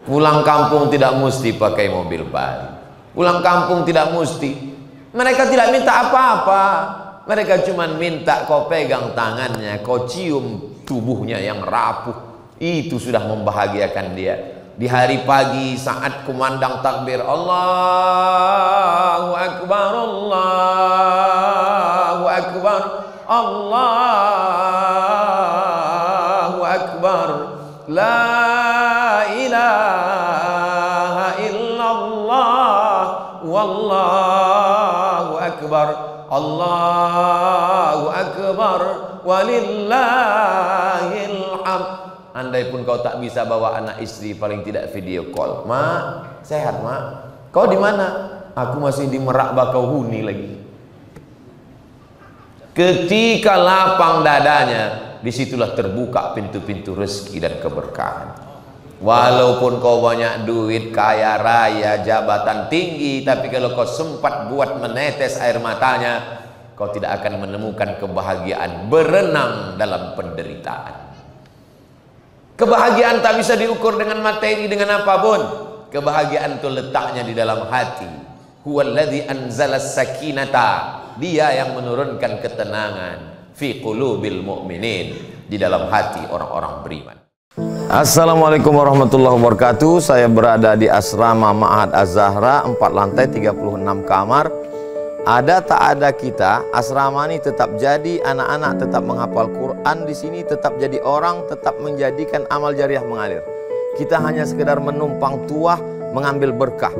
Pulang kampung tidak mesti pakai mobil baru. Pulang kampung tidak mesti. Mereka tidak minta apa-apa. Mereka cuma minta kau pegang tangannya, kau cium tubuhnya yang rapuh. Itu sudah membahagiakan dia. Di hari pagi saat kumandang takbir, Allahu Akbar, Allahu Akbar, Allahu Akbar, la ilaha illallah, wallahu akbar, Allahu akbar, walillahil hamd. Andai pun kau tak bisa bawa anak istri, paling tidak video call. Mak, sehat mak? Kau di mana? Aku masih di Merak Bakauhuni lagi. Ketika lapang dadanya, disitulah terbuka pintu-pintu rezeki dan keberkahan. Walaupun kau banyak duit, kaya raya, jabatan tinggi, tapi kalau kau sempat buat menetes air matanya, kau tidak akan menemukan kebahagiaan. Berenang dalam penderitaan. Kebahagiaan tak bisa diukur dengan materi, dengan apapun. Kebahagiaan itu letaknya di dalam hati. Huwallazi anzalas sakinata. Dia yang menurunkan ketenangan fi qulubil mu'minin, di dalam hati orang-orang beriman. Assalamualaikum warahmatullahi wabarakatuh. Saya berada di asrama Ma'had Az-Zahra, 4 lantai 36 kamar. Ada tak ada kita, asrama ini tetap jadi, anak-anak tetap menghafal Quran di sini, tetap jadi orang, tetap menjadikan amal jariah mengalir. Kita hanya sekedar menumpang tuah, mengambil berkah.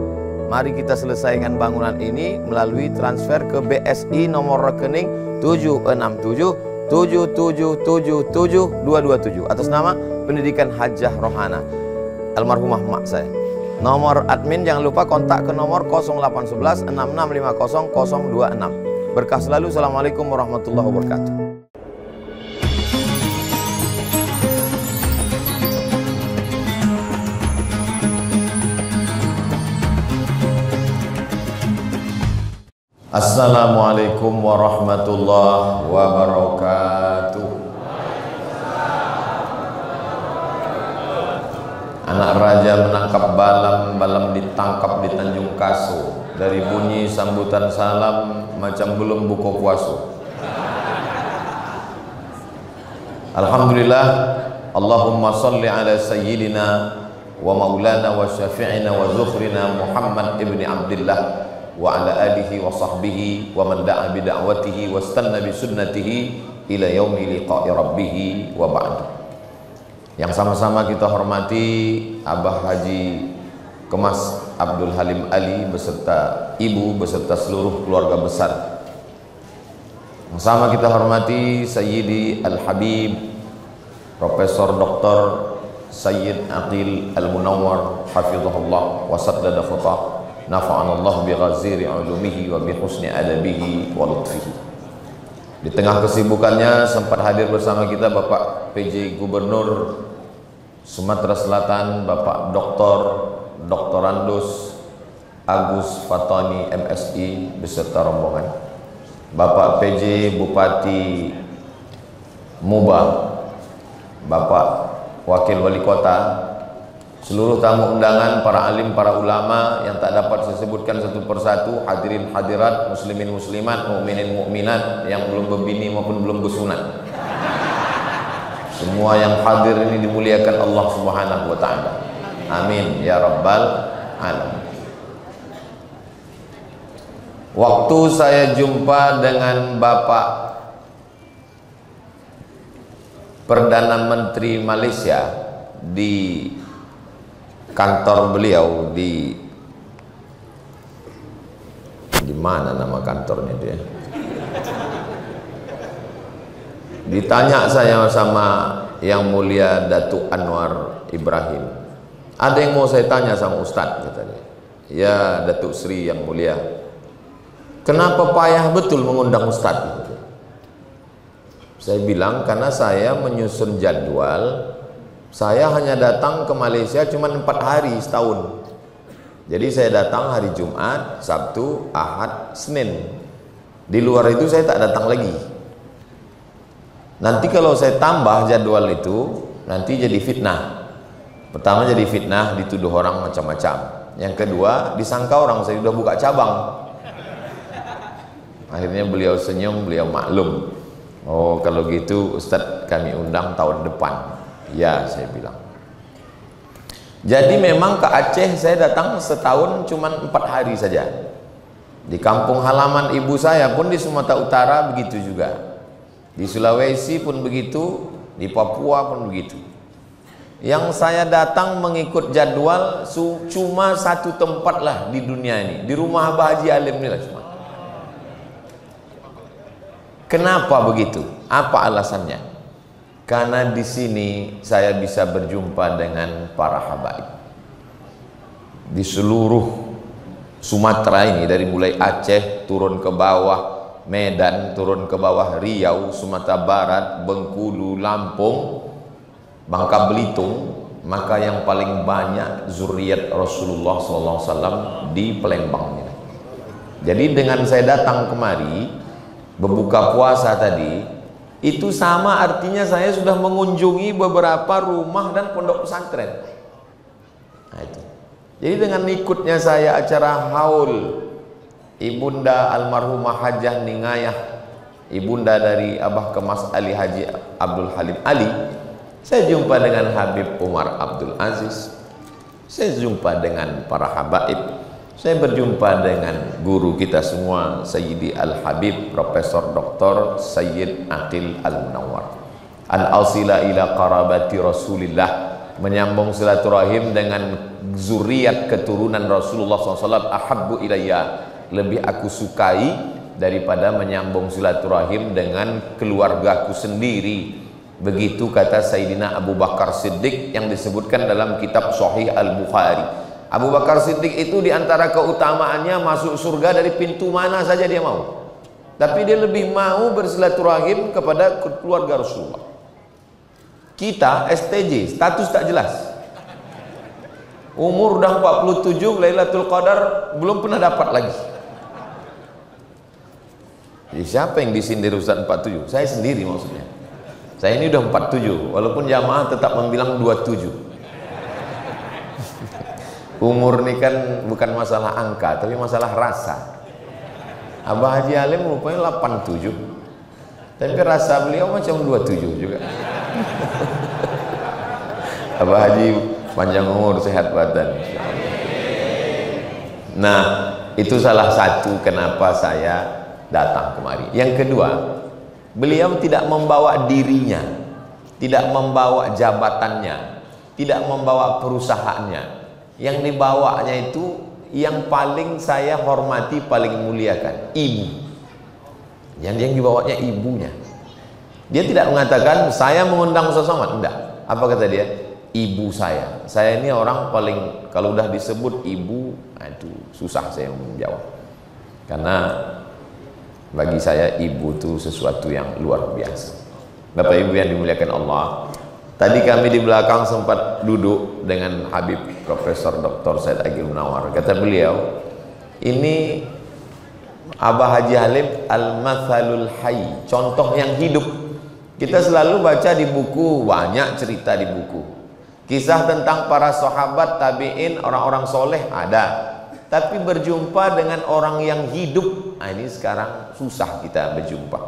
Mari kita selesaikan bangunan ini melalui transfer ke BSI nomor rekening 76777772227 atas nama Pendidikan Hajah Rohana, almarhumah mak saya. Nomor admin jangan lupa kontak ke nomor 0811 6650 026. Berkah selalu. Assalamualaikum warahmatullahi wabarakatuh. Assalamualaikum warahmatullahi wabarakatuh. Anak raja menangkap balam, balam ditangkap di Tanjung Kaso. Dari bunyi sambutan salam macam belum buka puasa. Alhamdulillah, Allahumma salli ala sayyidina wa maulana wa syafi'ina wa zukhrina Muhammad ibn Abdullah wa ala alihi wa sahbihi wa man da'a bi da'watihi wa istanna bi sunnatihi ila yaumi liqa'i rabbih wa ba'd. Yang sama-sama kita hormati Abah Haji Kemas Abdul Halim Ali beserta ibu beserta seluruh keluarga besar. Yang sama kita hormati Sayyidi Al-Habib Profesor Dr. Sayyid Aqil Al-Munawwar hafizahullah wa saddada khutah, nafa'anallah bi ghaziri ulumihi wa bi husni adabihi wa lutfihi. Di tengah kesibukannya sempat hadir bersama kita Bapak PJ Gubernur Sumatera Selatan, Bapak Dr. Andus Agus Fatoni MSI beserta rombongan, Bapak PJ Bupati Muba, Bapak Wakil Wali Kota, seluruh tamu undangan, para alim, para ulama yang tak dapat saya sebutkan satu persatu, hadirin hadirat, muslimin muslimat, mukminin mukminat yang belum berbini maupun belum bersunat. Semua yang hadir ini dimuliakan Allah Subhanahu wa taala. Amin ya rabbal alamin. Waktu saya jumpa dengan Bapak Perdana Menteri Malaysia di kantor beliau di mana nama kantornya dia? Ditanya saya sama Yang Mulia Datuk Anwar Ibrahim, ada yang mau saya tanya sama Ustadz, katanya. Ya Datuk Sri Yang Mulia, kenapa payah betul mengundang Ustadz? Saya bilang karena saya menyusun jadwal. Saya hanya datang ke Malaysia cuma 4 hari setahun. Jadi saya datang hari Jumat, Sabtu, Ahad, Senin. Di luar itu saya tak datang lagi. Nanti kalau saya tambah jadwal itu, nanti jadi fitnah. Pertama jadi fitnah, dituduh orang macam-macam. Yang kedua disangka orang saya sudah buka cabang. Akhirnya beliau senyum, beliau maklum. Oh kalau gitu Ustadz kami undang tahun depan. Ya saya bilang. Jadi memang ke Aceh saya datang setahun cuma 4 hari saja. Di kampung halaman ibu saya pun di Sumatera Utara begitu juga. Di Sulawesi pun begitu, di Papua pun begitu. Yang saya datang mengikut jadwal cuma satu tempat lah di dunia ini, di rumah Abah Haji Alim ini lah cuma. Kenapa begitu? Apa alasannya? Karena di sini saya bisa berjumpa dengan para habaib. Di seluruh Sumatera ini, dari mulai Aceh turun ke bawah Medan, turun ke bawah Riau, Sumatera Barat, Bengkulu, Lampung, Bangka Belitung, maka yang paling banyak zuriat Rasulullah SAW di Palembang. Jadi dengan saya datang kemari berbuka puasa tadi, itu sama artinya saya sudah mengunjungi beberapa rumah dan pondok pesantren. Nah, itu. Jadi dengan ikutnya saya acara haul Ibunda almarhumah Hajah Ningayah, ibunda dari Abah Kemas Ali Haji Abdul Halim Ali, saya jumpa dengan Habib Umar Abdul Aziz, saya jumpa dengan para habaib, saya berjumpa dengan guru kita semua Sayyidi Al-Habib Profesor Dr. Sayyid Aqil Al-Munawwar. Al-Asila ila qarabati Rasulillah, menyambung silaturahim dengan zuriat keturunan Rasulullah SAW. Ahabbu ilayya, lebih aku sukai daripada menyambung silaturahim dengan keluargaku sendiri. Begitu kata Sayyidina Abu Bakar Siddiq yang disebutkan dalam kitab Sahih Al-Bukhari. Abu Bakar Siddiq itu diantara keutamaannya masuk surga dari pintu mana saja dia mau, tapi dia lebih mau bersilaturahim kepada keluarga Rasulullah. Kita STJ, status tak jelas, umur udah 47, Lailatul Qadar belum pernah dapat lagi. Jadi siapa yang disindir Ustaz 47? Saya sendiri maksudnya. Saya ini udah 47, walaupun jamaah tetap membilang 27. Umur ini kan bukan masalah angka, tapi masalah rasa. Abah Haji Alim rupanya 87, tapi rasa beliau macam 27 juga. Abah Haji panjang umur, sehat badan. Nah, itu salah satu kenapa saya datang kemari. Yang kedua, beliau tidak membawa dirinya, tidak membawa jabatannya, tidak membawa perusahaannya. Yang dibawanya itu yang paling saya hormati, paling muliakan, ibu. Yang dibawanya ibunya. Dia tidak mengatakan saya mengundang Ustaz Somad, enggak. Apa kata dia? Ibu saya. Saya ini orang paling, kalau udah disebut ibu, itu susah saya menjawab. Karena bagi saya ibu itu sesuatu yang luar biasa. Bapak Ibu yang dimuliakan Allah, tadi kami di belakang sempat duduk dengan Habib Profesor Dr. Said Aqil Munawwar. Kata beliau, ini Abah Haji Halim al-mathalul hayy, contoh yang hidup. Kita selalu baca di buku, banyak cerita di buku, kisah tentang para sahabat, tabi'in, orang-orang soleh ada, tapi berjumpa dengan orang yang hidup, nah ini sekarang susah kita berjumpa.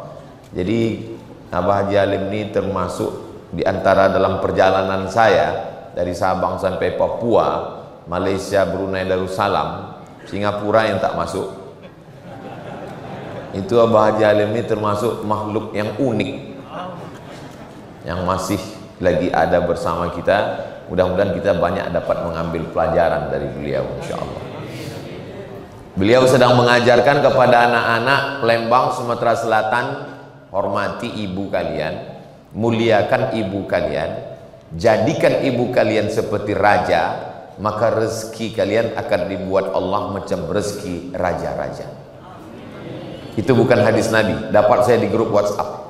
Jadi Abah Haji Halim ini termasuk di antara dalam perjalanan saya dari Sabang sampai Papua, Malaysia, Brunei Darussalam, Singapura yang tak masuk. Itu Abah Haji Halim ini termasuk makhluk yang unik, yang masih lagi ada bersama kita. Mudah-mudahan kita banyak dapat mengambil pelajaran dari beliau, insyaallah. Beliau sedang mengajarkan kepada anak-anak Palembang, Sumatera Selatan, hormati ibu kalian, muliakan ibu kalian, jadikan ibu kalian seperti raja, maka rezeki kalian akan dibuat Allah macam rezeki raja-raja. Itu bukan hadis Nabi, dapat saya di grup WhatsApp.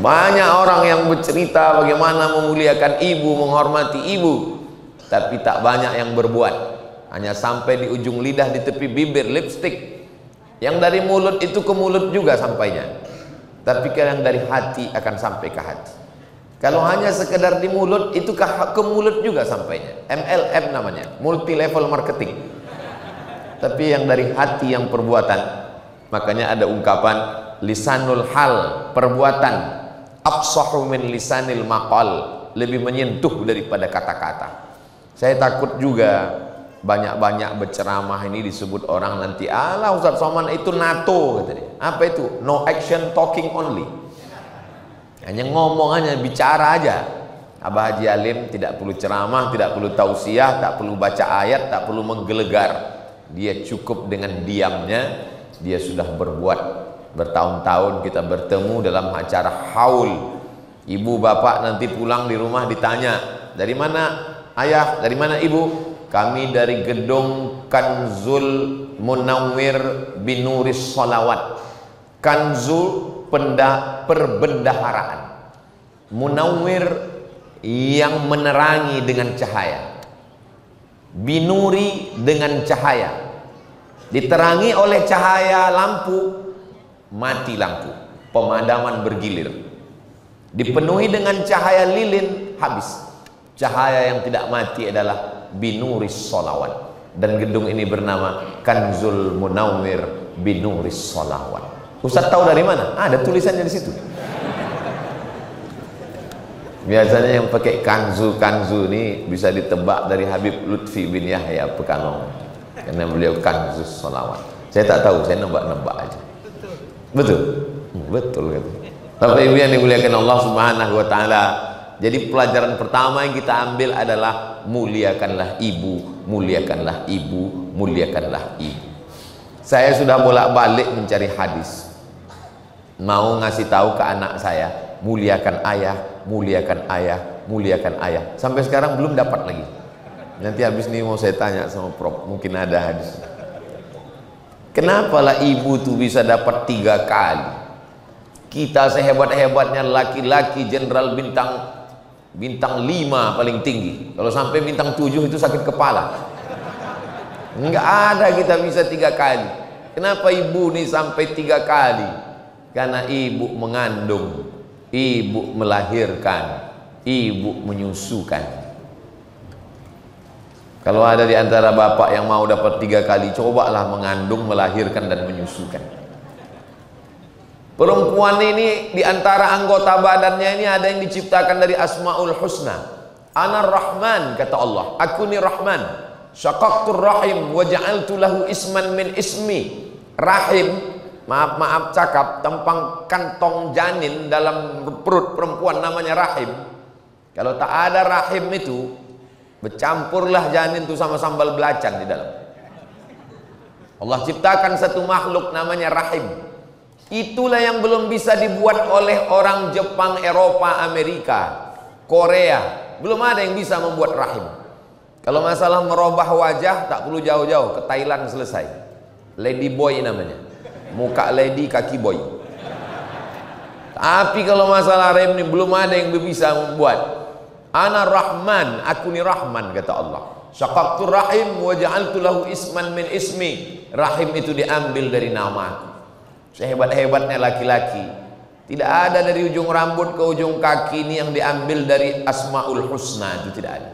Banyak orang yang bercerita bagaimana memuliakan ibu, menghormati ibu, tapi tak banyak yang berbuat. Hanya sampai di ujung lidah, di tepi bibir, lipstick. Yang dari mulut itu ke mulut juga sampainya, tapi yang dari hati akan sampai ke hati. Kalau hanya sekedar di mulut, itu ke mulut juga sampainya. MLM namanya, multi level marketing. Tapi yang dari hati, yang perbuatan. Makanya ada ungkapan lisanul hal, perbuatan, afsahu min lisanil maqal, lebih menyentuh daripada kata-kata. Saya takut juga banyak-banyak berceramah ini disebut orang nanti, alah Ustaz Somad itu NATO, kata dia. Apa itu? No action, talking only. Hanya ngomong aja, bicara aja. Abah Haji Alim tidak perlu ceramah, tidak perlu tausiah, tak perlu baca ayat, tak perlu menggelegar. Dia cukup dengan diamnya, dia sudah berbuat. Bertahun-tahun kita bertemu dalam acara haul. Ibu bapak nanti pulang di rumah ditanya, dari mana ayah, dari mana ibu? Kami dari gedung Kanzul Munawwir Binuris Salawat. Kanzul perbendaharaan, Munawwir yang menerangi dengan cahaya, binuri dengan cahaya. Diterangi oleh cahaya lampu, mati lampu, pemadaman bergilir. Dipenuhi dengan cahaya lilin, habis. Cahaya yang tidak mati adalah binuris sholawat. Dan gedung ini bernama Kanzul Munawwir Binuris Sholawat. Ustaz tahu dari mana? Ada tulisannya di situ. Biasanya yang pakai kanzu ini bisa ditebak dari Habib Lutfi bin Yahya Pekalongan, karena beliau kanzus sholawat. Saya tak tahu, saya nebak-nebak aja. Betul? Betul gitu. Bapak Ibu yang dimuliakan Allah Subhanahu wa taala. Jadi pelajaran pertama yang kita ambil adalah muliakanlah ibu, muliakanlah ibu, muliakanlah ibu. Saya sudah bolak-balik mencari hadis. Mau ngasih tahu ke anak saya, muliakan ayah, muliakan ayah, muliakan ayah. Sampai sekarang belum dapat lagi. Nanti habis ini mau saya tanya sama Prof, mungkin ada hadis. Kenapalah ibu tuh bisa dapat 3 kali? Kita sehebat-hebatnya laki-laki jenderal bintang 5 paling tinggi. Kalau sampai bintang 7 itu sakit kepala. Enggak ada kita bisa 3 kali. Kenapa ibu nih sampai 3 kali? Karena ibu mengandung, ibu melahirkan, ibu menyusukan. Kalau ada di antara bapak yang mau dapat 3 kali, cobalah mengandung, melahirkan dan menyusukan. Perempuan ini di antara anggota badannya ini ada yang diciptakan dari Asmaul Husna. Ana Rahman, kata Allah, aku ni Rahman. Syaqaqtur rahim wa ja'altu lahu isman min ismi. Rahim, maaf cakap, tempang kantong janin dalam perut perempuan namanya rahim. Kalau tak ada rahim itu, bercampurlah janin itu sama sambal belacan di dalam. Allah ciptakan satu makhluk namanya rahim. Itulah yang belum bisa dibuat oleh orang Jepang, Eropa, Amerika, Korea. Belum ada yang bisa membuat rahim. Kalau masalah merubah wajah, tak perlu jauh-jauh, ke Thailand selesai. Lady boy namanya. Muka lady, kaki boy. Tapi kalau masalah rahim ini belum ada yang bisa membuat. Ana Rahman, aku ni Rahman, kata Allah. Syaqaqtur rahim wa ja'altu lahu isman min ismi. Rahim itu diambil dari nama. Sehebat-hebatnya laki-laki, tidak ada dari ujung rambut ke ujung kaki ini yang diambil dari Asmaul Husna, itu tidak ada.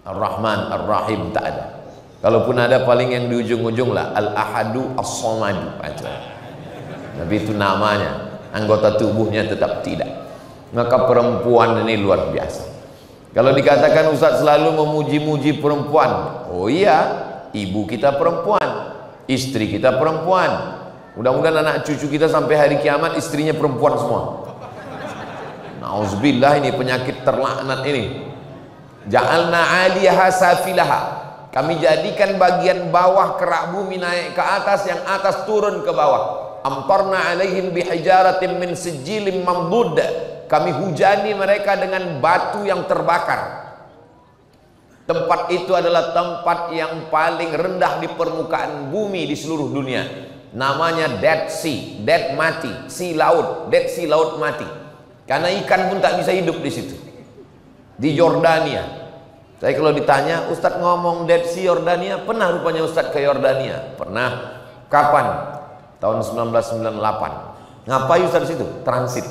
Ar-Rahman, Ar-Rahim tak ada. Kalaupun ada paling yang di ujung-ujung lah Al-Ahadu As-Somadu. Tapi itu namanya, anggota tubuhnya tetap tidak. Maka perempuan ini luar biasa. Kalau dikatakan Ustaz selalu memuji-muji perempuan, oh iya, ibu kita perempuan, istri kita perempuan. Mudah-mudahan anak cucu kita sampai hari kiamat istrinya perempuan semua. Nauzubillah, ini penyakit terlaknat ini. Ja'alna 'aliyaha safilaha. Kami jadikan bagian bawah kerak bumi naik ke atas, yang atas turun ke bawah. Amtarna 'alaihim bihijaratin min sijilin mamdud. Kami hujani mereka dengan batu yang terbakar. Tempat itu adalah tempat yang paling rendah di permukaan bumi di seluruh dunia. Namanya Dead Sea, Dead mati, sea laut, Dead Sea laut mati. Karena ikan pun tak bisa hidup di situ. Di Yordania. Saya kalau ditanya, Ustadz ngomong Dead Sea Yordania, pernah rupanya Ustadz ke Yordania? Pernah. Kapan? Tahun 1998. Ngapain Ustadz di situ? Transit.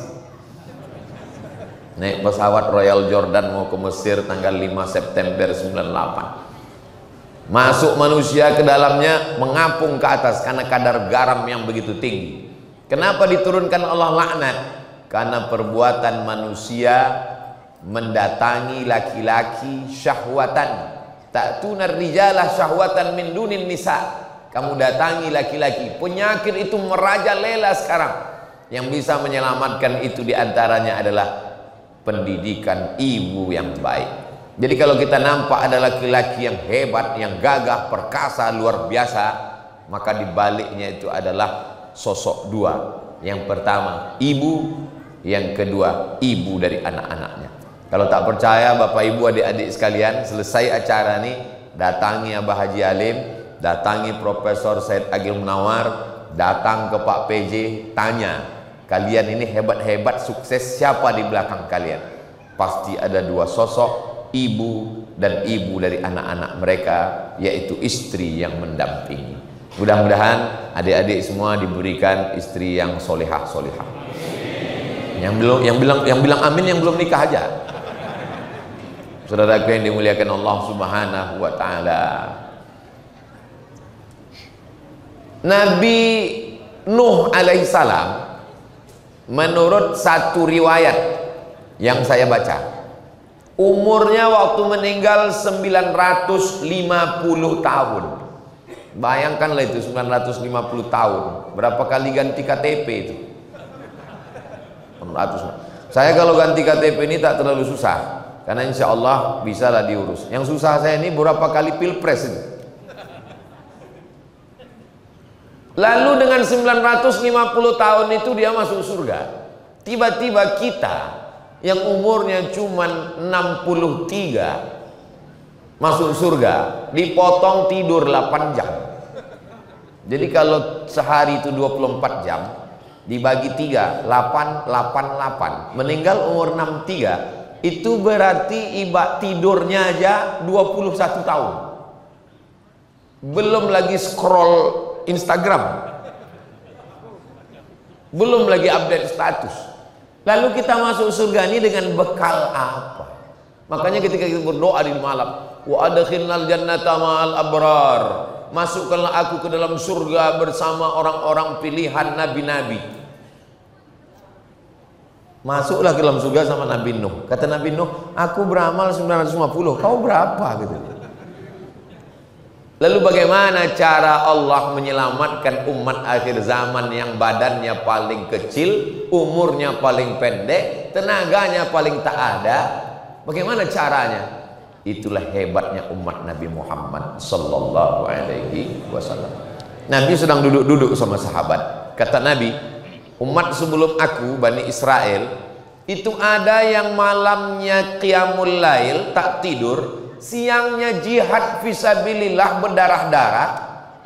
naik pesawat Royal Jordan mau ke Mesir tanggal 5 September 98. Masuk manusia ke dalamnya mengapung ke atas karena kadar garam yang begitu tinggi. Kenapa diturunkan Allah laknat? Karena perbuatan manusia mendatangi laki-laki syahwatan. Ta'tunar rijalah syahwatan min dunin nisa. Kamu datangi laki-laki. Penyakit itu merajalela sekarang. Yang bisa menyelamatkan itu diantaranya adalah pendidikan ibu yang baik. Jadi kalau kita nampak ada laki-laki yang hebat, yang gagah, perkasa, luar biasa, maka dibaliknya itu adalah sosok dua. Yang pertama ibu, yang kedua ibu dari anak-anaknya. Kalau tak percaya Bapak Ibu adik-adik sekalian, selesai acara ini datangi Abah Haji Alim, datangi Profesor Said Agil Munawar, datang ke Pak PJ, tanya, kalian ini hebat-hebat, sukses, siapa di belakang kalian? Pasti ada dua sosok, ibu dan ibu dari anak-anak mereka, yaitu istri yang mendampingi. Mudah-mudahan adik-adik semua diberikan istri yang solehah-solehah. Yang bilang amin yang belum nikah aja. Saudaraku yang dimuliakan Allah Subhanahu wa taala. Nabi Nuh alaihissalam, menurut satu riwayat yang saya baca, umurnya waktu meninggal 950 tahun. Bayangkanlah itu 950 tahun. Berapa kali ganti KTP itu? 600. Saya kalau ganti KTP ini tak terlalu susah, karena insya Allah bisa lah diurus. Yang susah saya ini berapa kali pilpres ini. Lalu dengan 950 tahun itu dia masuk surga. Tiba-tiba kita yang umurnya cuma 63 masuk surga, dipotong tidur 8 jam. Jadi kalau sehari itu 24 jam dibagi 3, 8, 8, 8, meninggal umur 63, itu berarti ibarat tidurnya aja 21 tahun. Belum lagi scroll Instagram, belum lagi update status. Lalu kita masuk surga ini dengan bekal apa? Makanya ketika kita berdoa di malam, wa adkhilnal jannata ma'al abrar, masukkanlah aku ke dalam surga bersama orang-orang pilihan nabi-nabi. Masuklah ke dalam surga sama Nabi Nuh. Kata Nabi Nuh, aku beramal 950, kau berapa gitu. Lalu bagaimana cara Allah menyelamatkan umat akhir zaman yang badannya paling kecil, umurnya paling pendek, tenaganya paling tak ada? Bagaimana caranya? Itulah hebatnya umat Nabi Muhammad sallallahu alaihi wasallam. Nabi sedang duduk-duduk sama sahabat. Kata Nabi, umat sebelum aku, Bani Israel, itu ada yang malamnya qiyamul lail, tak tidur, siangnya jihad fisabilillah berdarah-darah,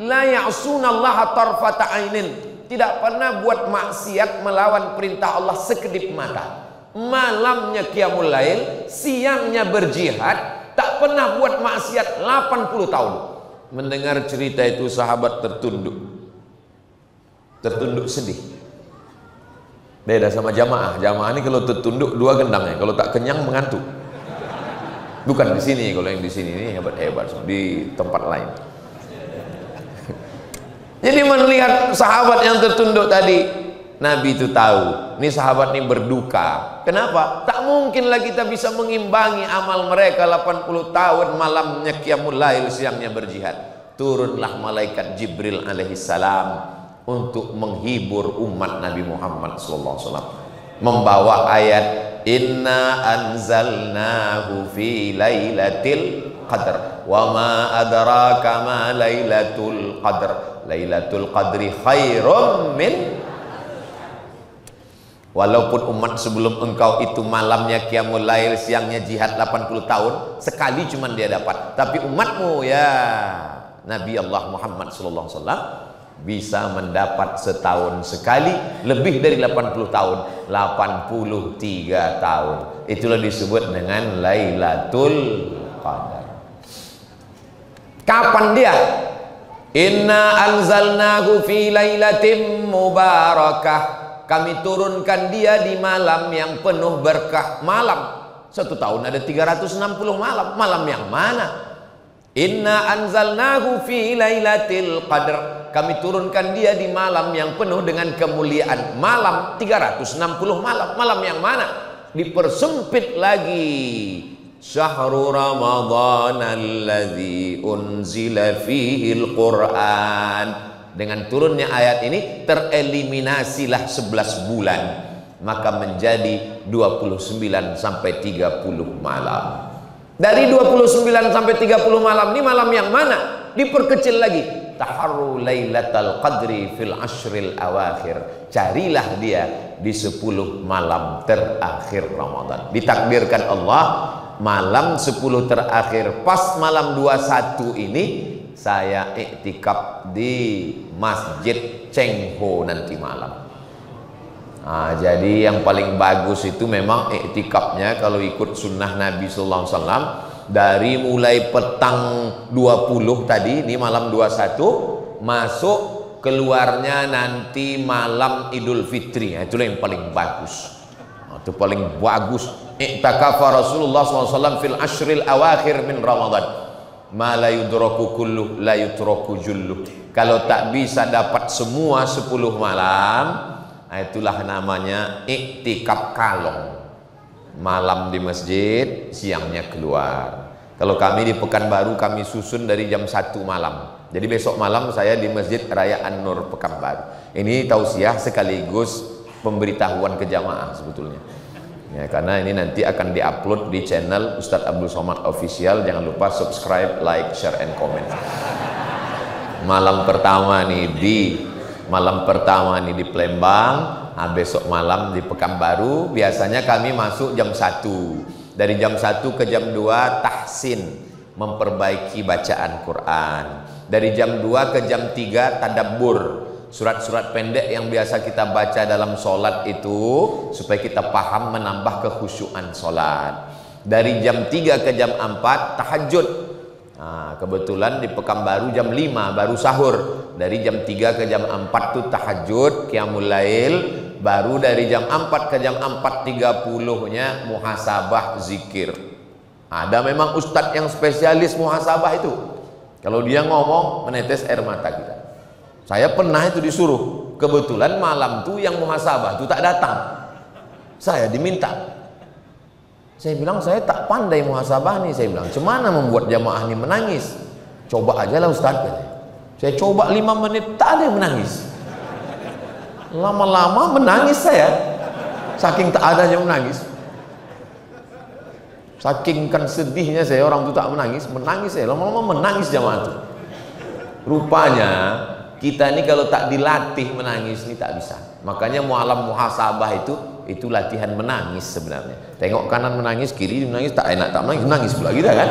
la ya'sunallaha tarfata ainin, tidak pernah buat maksiat melawan perintah Allah sekedip mata. Malamnya qiyamul lail, siangnya berjihad, tak pernah buat maksiat 80 tahun. Mendengar cerita itu sahabat tertunduk sedih. Beda sama jamaah. Jamaah ini kalau tertunduk dua gendangnya, kalau tak kenyang mengantuk. Bukan di sini, kalau yang di sini ini hebat-hebat, di tempat lain. Jadi melihat sahabat yang tertunduk tadi, Nabi itu tahu, ini sahabat ini berduka. Kenapa? Tak mungkinlah kita bisa mengimbangi amal mereka 80 tahun malamnya qiyamul lail, siangnya berjihad. Turunlah malaikat Jibril alaihissalam untuk menghibur umat Nabi Muhammad SAW, membawa ayat inna anzalnahu fi lailatul qadr wa ma adraka ma lailatul qadr lailatul qadri khairum min. Walaupun umat sebelum engkau itu malamnya qiyamul lail, siangnya jihad 80 tahun, sekali cuman dia dapat. Tapi umatmu ya Nabi Allah Muhammad SAW bisa mendapat setahun sekali, lebih dari 80 tahun, 83 tahun. Itulah disebut dengan Lailatul Qadar. Kapan dia? Inna anzalnahu fi lailatin mubarakah. kami turunkan dia di malam yang penuh berkah. Malam, satu tahun ada 360 malam. Malam yang mana? Inna anzalnahu fi lailatul qadr. Kami turunkan dia di malam yang penuh dengan kemuliaan. Malam 360 malam. Malam yang mana? Dipersempit lagi. Syahrul Ramadhan alladzi unzila fihil Qur'an. Dengan turunnya ayat ini tereliminasilah 11 bulan, maka menjadi 29 sampai 30 malam. Dari 29 sampai 30 malam ini malam yang mana? Diperkecil lagi. Taharru lailatal qadri fil ashril awakhir. Carilah dia di 10 malam terakhir Ramadan. Ditakdirkan Allah malam 10 terakhir, pas malam 21 ini saya iktikaf di Masjid Cheng Ho nanti malam. Nah, jadi yang paling bagus itu memang iktikafnya kalau ikut sunnah Nabi Sallallahu Alaihi Wasallam, dari mulai petang 20 tadi, ini malam 21, masuk keluarnya nanti malam Idul Fitri. Nah, itulah yang paling bagus. Nah, itu paling bagus. Iktikafa Rasulullah SAW fil ashril awakhir min Ramadan. Ma la yudraku kullu la yutraku jullu. Kalau tak bisa dapat semua 10 malam, itulah namanya iktikaf kalong. Malam di masjid, siangnya keluar. Kalau kami di Pekanbaru, kami susun dari jam 1 malam. Jadi besok malam saya di Masjid Raya An-Nur Pekanbaru. Ini tausiah sekaligus pemberitahuan ke jamaah sebetulnya. Ya, karena ini nanti akan diupload di channel Ustadz Abdul Somad Official. Jangan lupa subscribe, like, share, and comment. Malam pertama nih di Palembang, nah besok malam di Pekanbaru. Biasanya kami masuk jam 1. Dari jam 1 ke jam 2 tahsin, memperbaiki bacaan Quran. Dari jam 2 ke jam 3 tadabbur, surat-surat pendek yang biasa kita baca dalam sholat itu, supaya kita paham, menambah kekhusyuan sholat. Dari jam 3 ke jam 4 tahajud. Nah, kebetulan di Pekanbaru jam 5 baru sahur. Dari jam 3 ke jam 4 tuh tahajud, qiyamul lail. Baru dari jam 4 ke jam 4.30 nya muhasabah zikir. Ada memang ustadz yang spesialis muhasabah itu. Kalau dia ngomong menetes air mata kita. Saya pernah itu disuruh, kebetulan malam tuh yang muhasabah tuh tak datang. Saya diminta. Saya bilang saya tak pandai muhasabah nih. Saya bilang, cemana membuat jamaah ini menangis? Coba aja lah Ustaz. Saya coba 5 menit, tak ada yang menangis. Lama-lama menangis saya. Saking tak ada yang menangis. Saking kan sedihnya saya, orang itu tak menangis saya. Lama-lama menangis jamaah itu. Rupanya kita ini kalau tak dilatih menangis ini tak bisa. Makanya mualam muhasabah itu latihan menangis sebenarnya. Tengok kanan menangis, kiri menangis, tak enak tak menangis, menangis pula kita kan.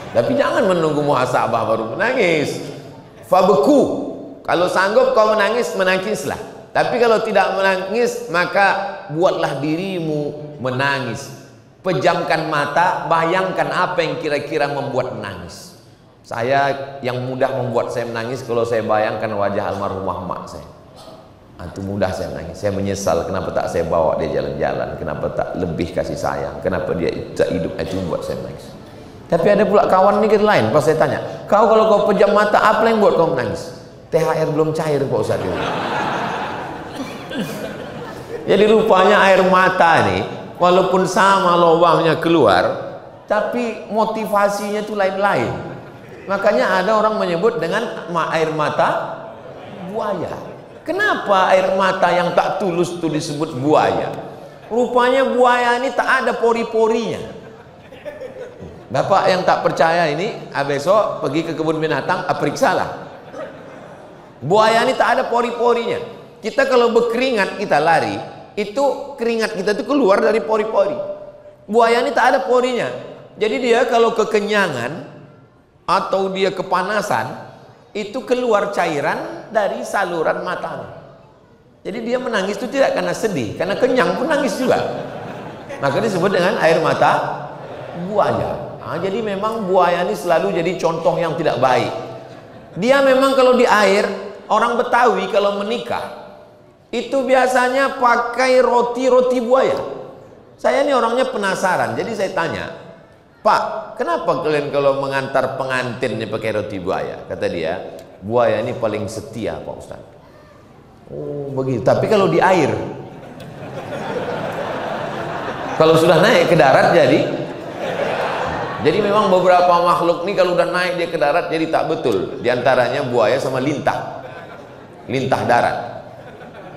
Tapi jangan menunggu muhasabah baru menangis. Fabeku, kalau sanggup kau menangis, menangislah. Tapi kalau tidak menangis, maka buatlah dirimu menangis. Pejamkan mata, bayangkan apa yang kira-kira membuat menangis. Saya yang mudah membuat saya menangis kalau saya bayangkan wajah almarhumah mak saya. Itu mudah saya menangis. Saya menyesal kenapa tak saya bawa dia jalan-jalan, kenapa tak lebih kasih sayang, kenapa dia tak hidup. Itu membuat saya menangis. Tapi ada pula kawan ini lain. Pas saya tanya, kau kalau kau pejam mata, apa yang buat kau menangis? THR belum cair Pak Ustaz. Jadi rupanya air mata nih, walaupun sama lubangnya keluar, tapi motivasinya itu lain-lain. Makanya ada orang menyebut dengan air mata buaya. Kenapa air mata yang tak tulus itu disebut buaya? Rupanya buaya ini tak ada pori-porinya. Bapak yang tak percaya ini, besok pergi ke kebun binatang, periksalah. Buaya ini tak ada pori-porinya. Kita kalau berkeringat, kita lari, itu keringat kita itu keluar dari pori-pori. Buaya ini tak ada porinya. Jadi dia kalau kekenyangan atau dia kepanasan, itu keluar cairan dari saluran matanya. Jadi dia menangis itu tidak karena sedih, karena kenyang pun nangis juga. Maka disebut dengan air mata buaya. Jadi memang buaya ini selalu jadi contoh yang tidak baik. Dia memang kalau di air, orang Betawi kalau menikah, itu biasanya pakai roti buaya. Saya ini orangnya penasaran, jadi saya tanya, Pak, kenapa kalian kalau mengantar pengantin ini pakai roti buaya? Kata dia, buaya ini paling setia Pak Ustaz. Oh begitu, tapi kalau di air, kalau sudah naik ke darat jadi memang beberapa makhluk nih kalau udah naik dia ke darat jadi tak betul. Di antaranya buaya sama lintah darat.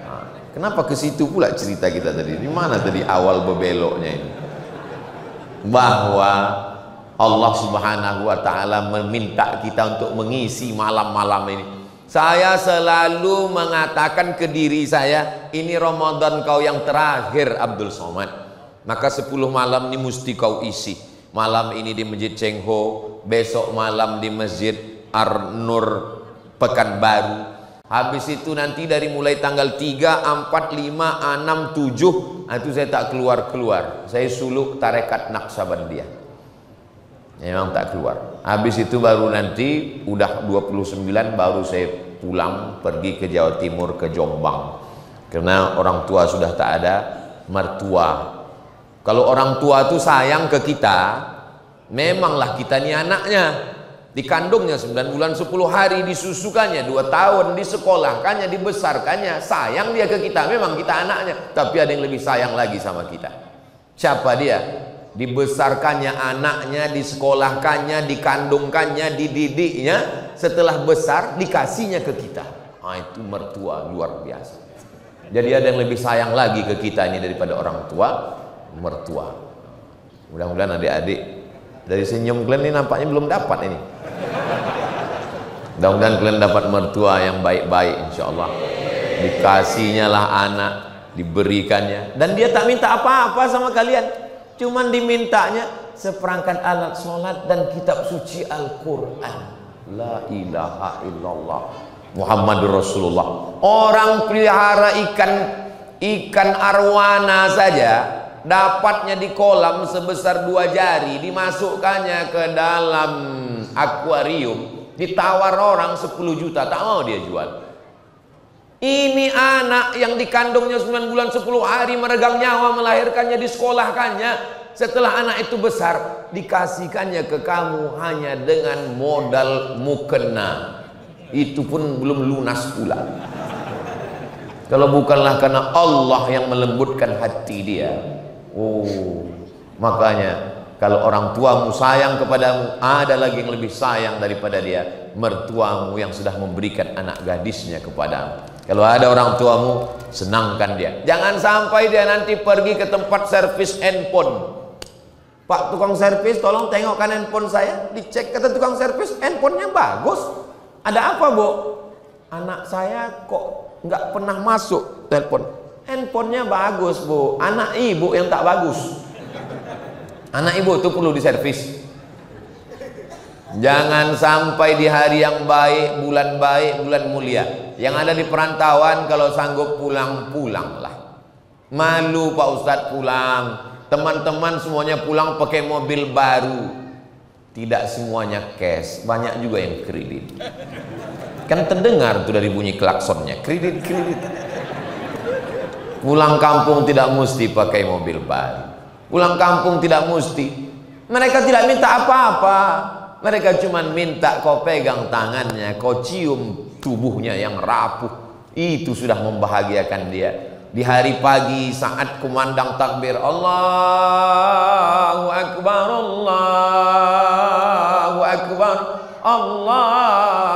Nah, kenapa ke situ pula cerita kita tadi? Di mana tadi awal berbeloknya ini? Bahwa Allah Subhanahu wa taala meminta kita untuk mengisi malam-malam ini. Saya selalu mengatakan ke diri saya, ini Ramadan kau yang terakhir Abdul Somad. Maka 10 malam ini mesti kau isi. Malam ini di Masjid Cheng Ho, besok malam di Masjid Ar-Nur Pekanbaru. Habis itu nanti dari mulai tanggal 3, 4, 5, 6, 7 itu saya tak keluar. Saya suluk tarekat Naqsabandiyah. Memang tak keluar. Habis itu baru nanti udah 29 baru saya pulang pergi ke Jawa Timur, ke Jombang. Karena orang tua sudah tak ada, mertua. Kalau orang tua itu sayang ke kita, memanglah kita ini anaknya. Dikandungnya 9 bulan 10 hari, disusukannya 2 tahun, disekolahkannya, dibesarkannya, sayang dia ke kita. Memang kita anaknya, tapi ada yang lebih sayang lagi sama kita. Siapa dia? Dibesarkannya anaknya, disekolahkannya, dikandungkannya, dididiknya, setelah besar dikasihnya ke kita. Itu mertua luar biasa. Jadi ada yang lebih sayang lagi ke kita ini daripada orang tua, mertua. Mudah-mudahan adik-adik dari senyum kalian ini nampaknya belum dapat ini. Mudah-mudahan kalian dapat mertua yang baik-baik, insya Allah. Dikasihnya lah anak, diberikannya, dan dia tak minta apa-apa sama kalian. Cuman dimintanya seperangkat alat sholat dan kitab suci Al-Quran. La ilaha illallah Muhammadur Rasulullah. Orang pelihara ikan arwana saja dapatnya di kolam sebesar 2 jari, dimasukkannya ke dalam akuarium, ditawar orang 10 juta, tak mau dia jual. Ini anak yang dikandungnya 9 bulan 10 hari, meregang nyawa melahirkannya, disekolahkannya. Setelah anak itu besar, dikasihkannya ke kamu hanya dengan modal mukena. Itu pun belum lunas pula. Kalau bukanlah karena Allah yang melembutkan hati dia. Makanya kalau orang tuamu sayang kepadamu, ada lagi yang lebih sayang daripada dia, mertuamu yang sudah memberikan anak gadisnya kepadamu. Kalau ada orang tuamu, senangkan dia. Jangan sampai dia nanti pergi ke tempat servis handphone. Pak tukang servis, tolong tengokkan handphone saya. Dicek, kata tukang servis, handphonenya bagus. Ada apa, Bu? Anak saya kok nggak pernah masuk telepon. Handphonenya bagus, Bu. Anak ibu yang tak bagus. Anak ibu itu perlu diservis. Jangan sampai di hari yang baik, bulan mulia. Yang ada di perantauan kalau sanggup pulanglah. Malu Pak Ustadz pulang. Teman-teman semuanya pulang pakai mobil baru. Tidak semuanya cash, banyak juga yang kredit. Kan terdengar tuh dari bunyi klaksonnya, kredit. Pulang kampung tidak mesti pakai mobil baru. Pulang kampung tidak mesti. Mereka tidak minta apa-apa. Mereka cuma minta kau pegang tangannya, kau cium tubuhnya yang rapuh. Itu sudah membahagiakan dia. Di hari pagi saat kumandang takbir, Allahu Akbar, Allahu Akbar, Allahu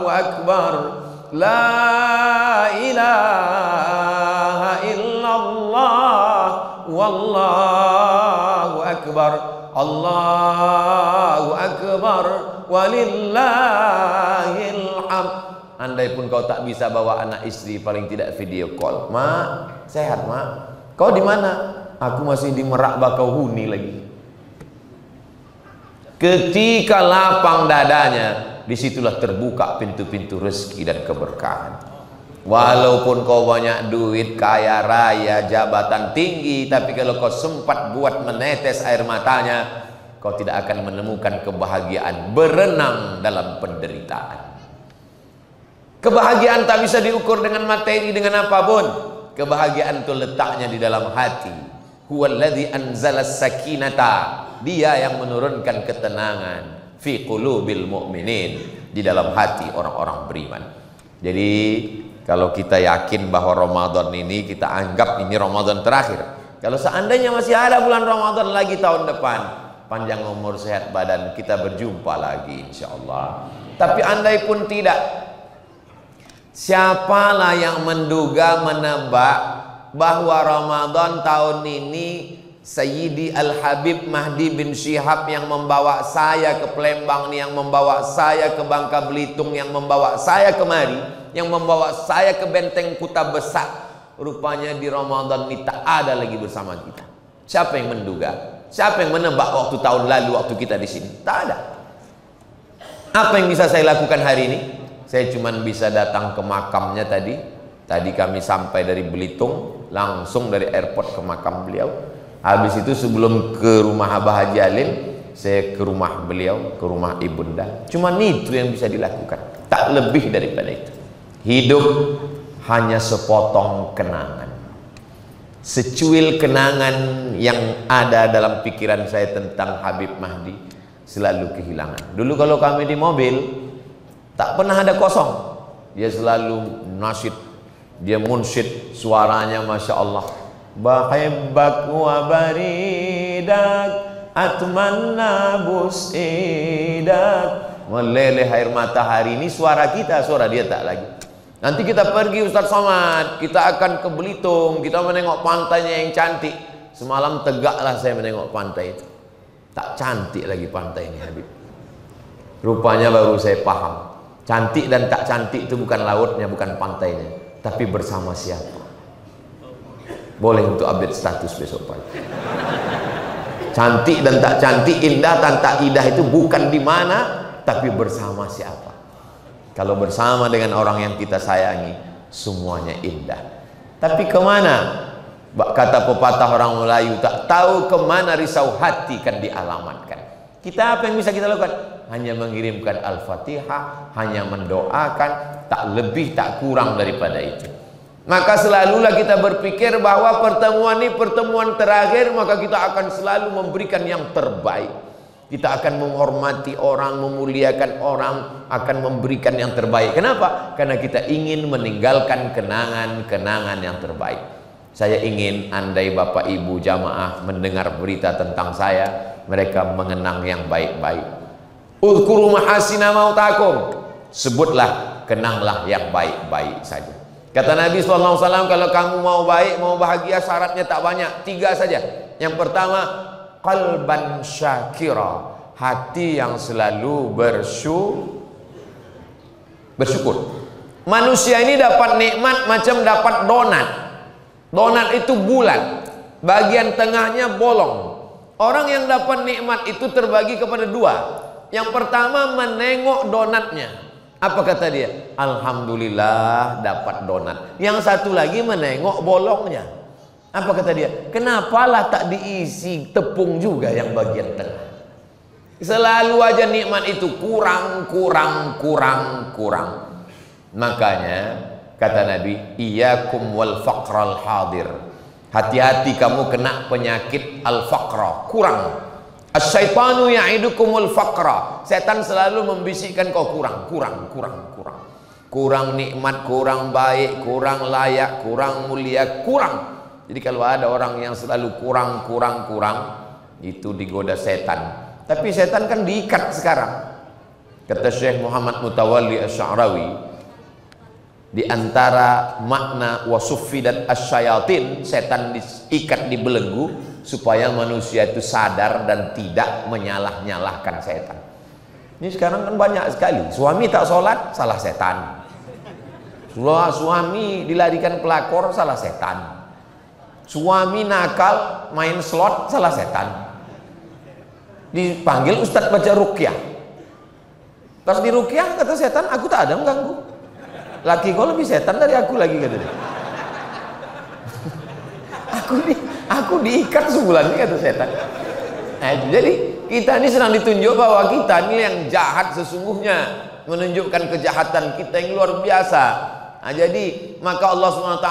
Akbar, La ilaha illallah, Wallahu Akbar, Allahu Akbar, walillahil hamd. Andai pun kau tak bisa bawa anak istri, paling tidak video call. Mak, sehat mak? Kau di mana? Aku masih di Merak Bakauhuni lagi. Ketika lapang dadanya, disitulah terbuka pintu-pintu rezeki dan keberkahan. Walaupun kau banyak duit, kaya raya, jabatan tinggi, tapi kalau kau sempat buat menetes air matanya, kau tidak akan menemukan kebahagiaan, berenang dalam penderitaan. Kebahagiaan tak bisa diukur dengan materi, dengan apapun. Kebahagiaan itu letaknya di dalam hati. Huwallazi anzalas sakinata. Dia yang menurunkan ketenangan fi qulubil mu'minin, di dalam hati orang-orang beriman. Jadi kalau kita yakin bahwa Ramadan ini, kita anggap ini Ramadan terakhir. Kalau seandainya masih ada bulan Ramadan lagi tahun depan, panjang umur sehat badan, kita berjumpa lagi insyaallah. Tapi andai pun tidak, siapalah yang menduga, menebak bahwa Ramadan tahun ini Sayyidi Al-Habib Mahdi bin Syihab yang membawa saya ke Palembang, yang membawa saya ke Bangka Belitung, yang membawa saya kemari, yang membawa saya ke Benteng Kuta Besak, rupanya di Ramadan ini tak ada lagi bersama kita. Siapa yang menduga? Siapa yang menebak waktu tahun lalu waktu kita di sini? Tak ada. Apa yang bisa saya lakukan hari ini? Saya cuma bisa datang ke makamnya tadi. Tadi kami sampai dari Belitung, langsung dari airport ke makam beliau. Habis itu sebelum ke rumah Abah Haji Alim, saya ke rumah beliau, ke rumah ibunda. Cuma itu yang bisa dilakukan, tak lebih daripada itu. Hidup hanya sepotong kenangan, secuil kenangan yang ada dalam pikiran saya tentang Habib Mahdi selalu kehilangan. Dulu kalau kami di mobil, tak pernah ada kosong. Dia selalu nasyid, dia munsyid, suaranya Masya Allah. Bahibbak wa baridak atmanna busidak, meleleh air matahari. Ini suara kita, suara dia tak lagi. Nanti kita pergi Ustaz Somad, kita akan ke Belitung, kita menengok pantainya yang cantik. Semalam tegaklah saya menengok pantai itu, tak cantik lagi pantai ini Habib. Rupanya baru saya paham, cantik dan tak cantik itu bukan lautnya, bukan pantainya, tapi bersama siapa. Boleh untuk update status besok pagi. Cantik dan tak cantik, indah dan tak indah itu bukan di mana, tapi bersama siapa. Kalau bersama dengan orang yang kita sayangi, semuanya indah. Tapi kemana? Kata pepatah orang Melayu, tak tahu kemana risau hati kan dialamatkan. Kita apa yang bisa kita lakukan? Hanya mengirimkan Al-Fatihah, hanya mendoakan, tak lebih tak kurang daripada itu. Maka selalulah kita berpikir bahwa pertemuan ini pertemuan terakhir, maka kita akan selalu memberikan yang terbaik. Kita akan menghormati orang, memuliakan orang, akan memberikan yang terbaik. Kenapa? Karena kita ingin meninggalkan kenangan-kenangan yang terbaik. Saya ingin andai Bapak Ibu jamaah mendengar berita tentang saya, mereka mengenang yang baik-baik. Uzkuru mahasina mautakum, sebutlah, kenanglah yang baik-baik saja. Kata Nabi SAW, kalau kamu mau baik, mau bahagia, syaratnya tak banyak, 3 saja. Yang pertama, qalban syakira, hati yang selalu bersyukur. Manusia ini dapat nikmat macam dapat donat. Donat itu bulat, bagian tengahnya bolong. Orang yang dapat nikmat itu terbagi kepada 2. Yang pertama menengok donatnya. Apa kata dia? Alhamdulillah dapat donat. Yang satu lagi menengok bolongnya. Apa kata dia? Kenapalah tak diisi tepung juga yang bagian tengah. Selalu aja nikmat itu kurang. Makanya kata Nabi, iyyakum wal faqral hadir. Hati-hati kamu kena penyakit al-faqra, kurang. Asyaitanu ya'idukumul faqra. Setan selalu membisikkan kau kurang. Kurang nikmat, kurang baik, kurang layak, kurang mulia, kurang. Jadi kalau ada orang yang selalu kurang, itu digoda setan. Tapi setan kan diikat sekarang. Kata Syekh Muhammad Mutawalli Asy'arawi, di antara makna wasuffi dan asyayatin, setan diikat, dibelenggu supaya manusia itu sadar dan tidak menyalah-nyalahkan setan. Ini sekarang kan banyak sekali suami tak sholat, salah setan. Suami dilarikan pelakor, salah setan. Suami nakal main slot, salah setan. Dipanggil ustadz baca ruqyah. Pas di ruqyah kata setan, aku tak ada mengganggu. Laki kau lebih setan dari aku lagi, kata dia. Aku diikat sebulan ini, kata setan. Nah, jadi Kita ini sedang ditunjuk bahwa kita ini yang jahat sesungguhnya, menunjukkan kejahatan kita yang luar biasa. Nah, jadi maka Allah SWT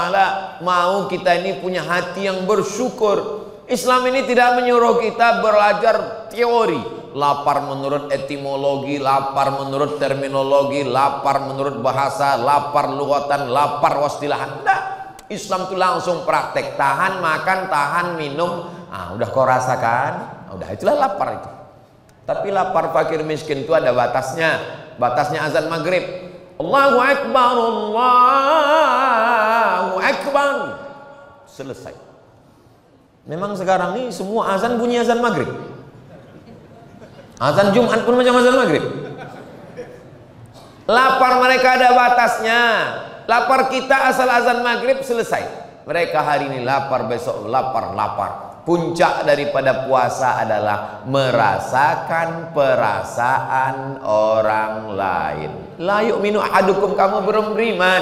mau kita ini punya hati yang bersyukur. Islam ini tidak menyuruh kita belajar teori, lapar menurut etimologi, lapar menurut terminologi, lapar menurut bahasa, lapar lughatan, lapar wastilahan. Tidak. Islam itu langsung praktek, tahan makan, tahan minum. Udah kau rasakan, udah itulah lapar itu. Tapi lapar fakir miskin itu ada batasnya. Batasnya azan maghrib. Allahu Akbar, Allahu Akbar. Selesai. Memang sekarang ini semua azan bunyi azan maghrib. Azan Jumat pun macam azan maghrib. Lapar mereka ada batasnya. Lapar kita asal azan maghrib selesai. Mereka hari ini lapar, besok lapar. Puncak daripada puasa adalah merasakan perasaan orang lain. La yu'minu ahadukum, kamu belum beriman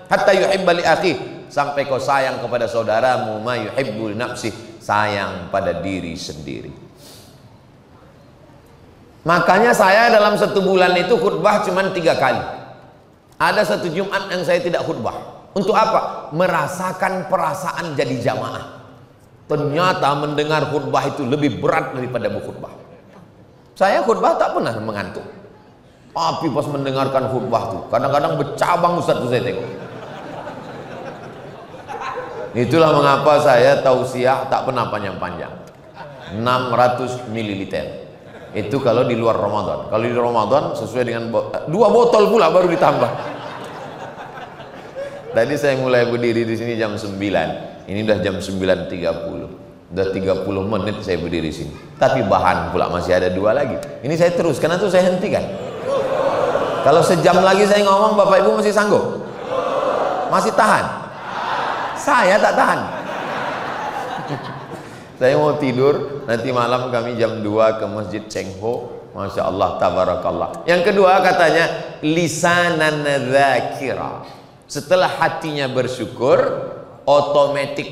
hatta yuhibba li akhi, sampai kau sayang kepada saudaramu ma yuhibbu li nafsi, sayang pada diri sendiri. Makanya saya dalam satu bulan itu khutbah cuma 3 kali. Ada satu Jumat yang saya tidak khutbah. Untuk apa? Merasakan perasaan jadi jamaah. Ternyata mendengar khutbah itu lebih berat daripada berkhutbah. Saya khutbah tak pernah mengantuk. Tapi pas mendengarkan khutbah tuh kadang-kadang bercabang Ustaz tuh saya tengok. Itulah mengapa saya tausiah tak pernah panjang-panjang. 600 ml. Itu kalau di luar Ramadan. Kalau di Ramadan sesuai dengan 2 botol pula baru ditambah. Tadi saya mulai berdiri di sini jam 9. Ini udah jam 9.30. Udah 30 menit saya berdiri di sini. Tapi bahan pula masih ada 2 lagi. Ini saya teruskan atau saya hentikan? Kalau sejam lagi saya ngomong, Bapak Ibu masih sanggup? Masih tahan? Saya tak tahan. Saya mau tidur. Nanti malam kami jam 2 ke Masjid Cheng Ho. Masya Allah, tabarakallah. Yang kedua katanya lisanan dzakira. Setelah hatinya bersyukur, otomatis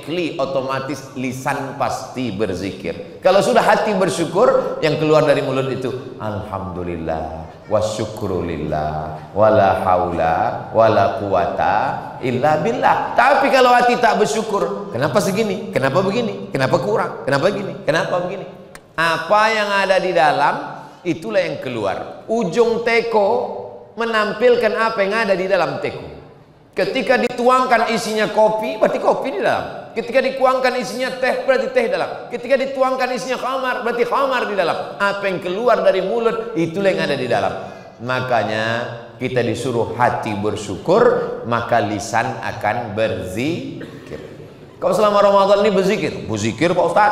lisan pasti berzikir. Kalau sudah hati bersyukur, yang keluar dari mulut itu alhamdulillah wa syukrulillah wala haula wala quwata illa billah. Tapi kalau hati tak bersyukur, kenapa segini? Kenapa begini? Kenapa kurang? Kenapa gini? Kenapa begini? Apa yang ada di dalam itulah yang keluar. Ujung teko menampilkan apa yang ada di dalam teko. Ketika dituangkan isinya kopi, berarti kopi di dalam. Ketika dituangkan isinya teh, berarti teh dalam. Ketika dituangkan isinya khamar, berarti khamar di dalam. Apa yang keluar dari mulut, itulah yang ada di dalam. Makanya kita disuruh hati bersyukur, maka lisan akan berzikir. Kalau selama Ramadan ini berzikir? Berzikir Pak Ustaz.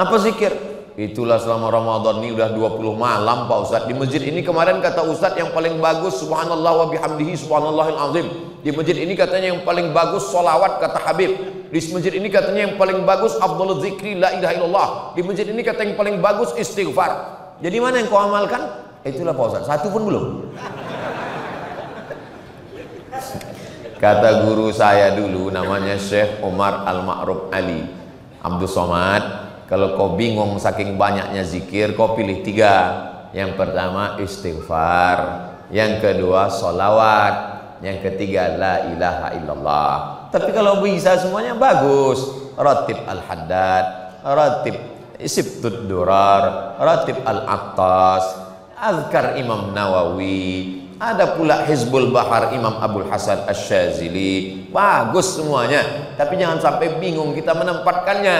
Apa zikir? Itulah selama Ramadan ini udah 20 malam Pak Ustaz. Di masjid ini kemarin kata Ustaz yang paling bagus subhanallah wa bihamdihi subhanallahil azim. Di masjid ini katanya yang paling bagus solawat kata Habib. Di masjid ini katanya yang paling bagus afdhalul zikri la ilaha illallah. Di masjid ini katanya yang paling bagus istighfar. Jadi mana yang kau amalkan? Itulah Pak Ustaz. Satu pun belum. Kata guru saya dulu namanya Syekh Umar Al-Ma'ruf Ali Abdul Somad, kalau kau bingung saking banyaknya zikir, kau pilih 3. Yang pertama istighfar, yang kedua solawat, yang ketiga la ilaha illallah. Tapi kalau bisa semuanya bagus. Ratib al-haddad, ratib sibtud durar, ratib al-attas, azkar Imam Nawawi, ada pula Hizbul Bahar Imam Abdul Hasan Asy-Syazili. Bagus semuanya. Tapi jangan sampai bingung kita menempatkannya.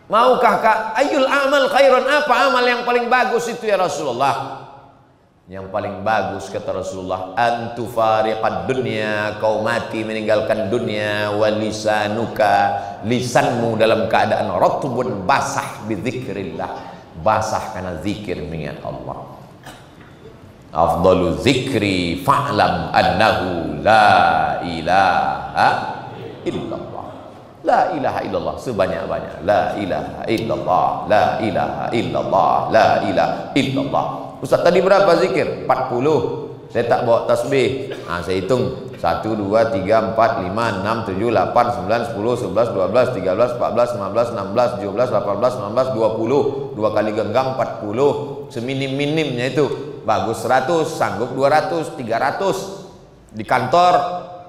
Maukah Kak ayul amal khairan, apa amal yang paling bagus itu ya Rasulullah? Yang paling bagus kata Rasulullah, antufariqad dunya, kau mati meninggalkan dunia, walisanuka, lisanmu dalam keadaan ratbun, basah bizikrillah, basah karena zikir mengingat Allah. Afdalu zikri fa'lam annahu la ilaha illallah. La ilaha illallah sebanyak-banyak. La ilaha illallah, la ilaha illallah, la ilaha illallah. Ustaz tadi berapa zikir? 40. Saya tak bawa tasbih. Saya hitung 1, 2, 3, 4, 5, 6, 7, 8, 9, 10, 11, 12, 13, 14, 15, 16, 17, 18, 19, 20. 2 kali genggam 40. Seminim-minimnya itu. Bagus 100, sanggup 200, 300. Di kantor,